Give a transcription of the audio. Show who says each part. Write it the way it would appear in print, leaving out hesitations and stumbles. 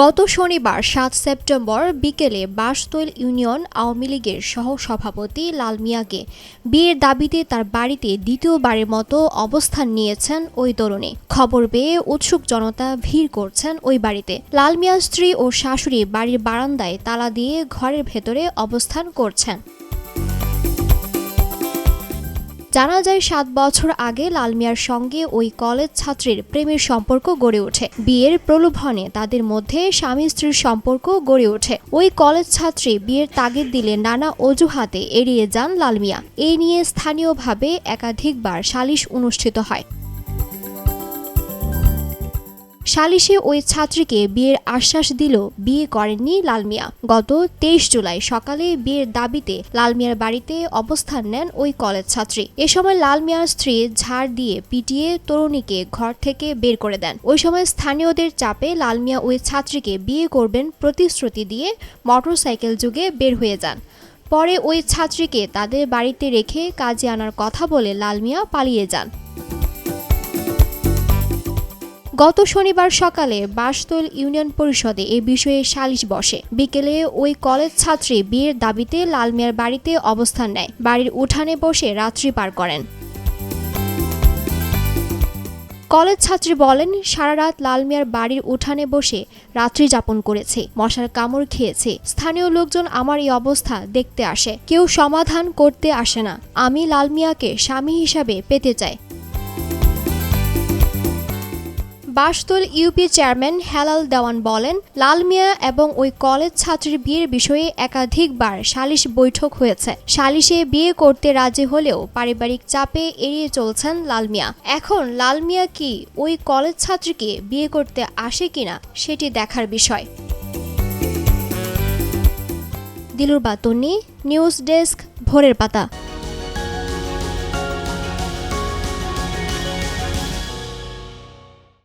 Speaker 1: গত শনিবার ৭ সেপ্টেম্বর বিকেলে বাঁশতৈল ইউনিয়ন আওয়ামী লীগের সহ-সভাপতি লাল মিয়াকে বিয়ের দাবিতে তার বাড়িতে দ্বিতীয়বারের মতো অবস্থান নিয়েছেন ওই তরুণী। খবর পেয়ে উৎসুক জনতা ভিড় করছেন ওই বাড়িতে। লাল মিয়ার স্ত্রী ও শাশুড়ি বাড়ির বারান্দায় তালা দিয়ে ঘরের ভেতরে অবস্থান করছেন। জানা যায় ৭ বছর আগে লাল মিয়ার সঙ্গে ওই কলেজ ছাত্রীর প্রেমের সম্পর্ক গড়ে ওঠে। বিয়ের প্রলোভনে তাদের মধ্যে স্বামী স্ত্রীর সম্পর্ক গড়ে ওঠে। ওই কলেজ ছাত্রী বিয়ের তাগিদ দিলে নানা অজুহাতে এড়িয়ে যান লাল মিয়া। এই নিয়ে স্থানীয়ভাবে একাধিকবার সালিশ অনুষ্ঠিত হয়। সালিশে ওই ছাত্রীকে বিয়ের আশ্বাস দিলেও বিয়ে করেননি লাল মিয়া। গত ২৩ জুলাই সকালে বিয়ের দাবিতে লাল মিয়ার বাড়িতে অবস্থান নেন ওই কলেজ ছাত্রী। এ সময় লাল মিয়ার স্ত্রী ঝাড় দিয়ে পিটিয়ে তরুণীকে ঘর থেকে বের করে দেন। ওই সময় স্থানীয়দের চাপে লাল মিয়া ওই ছাত্রীকে বিয়ে করবেন প্রতিশ্রুতি দিয়ে মোটরসাইকেল যোগে বের হয়ে যান। পরে ওই ছাত্রীকে তাদের বাড়িতে রেখে কাজে আনার কথা বলে লাল মিয়া পালিয়ে যান। গত শনিবার সকালে বাঁশতৈল ইউনিয়ন পরিষদে এ বিষয়ে সালিশ বসে। বিকেলে ওই কলেজ ছাত্রী বিয়ের দাবিতে লাল মিয়ার বাড়িতে অবস্থান নেয়। বাড়ির উঠানে বসে রাত্রি পার করেন। কলেজ ছাত্রী বলেন, সারা রাত লাল মিয়ার বাড়ির উঠানে বসে রাত্রি যাপন করেছে, মশার কামড় খেয়েছে। স্থানীয় লোকজন আমার এই অবস্থা দেখতে আসে, কেউ সমাধান করতে আসে না। আমি লাল মিয়াকে স্বামী হিসাবে পেতে চাই। বাঁশতৈল ইউপি চেয়ারম্যান হেলাল দেওয়ান বলেন, লাল মিয়া এবং ওই কলেজ ছাত্রীর বিয়ের বিষয়ে একাধিকবার সালিশ বৈঠক হয়েছে। সালিশে বিয়ে করতে রাজি হলেও পারিবারিক চাপে এড়িয়ে চলছেন লাল মিয়া। এখন লাল মিয়া কি ওই কলেজ ছাত্রীকে বিয়ে করতে আসে কিনা সেটি দেখার বিষয়। দিলুর বাতুনি, নিউজ ডেস্ক, ভোরের পাতা।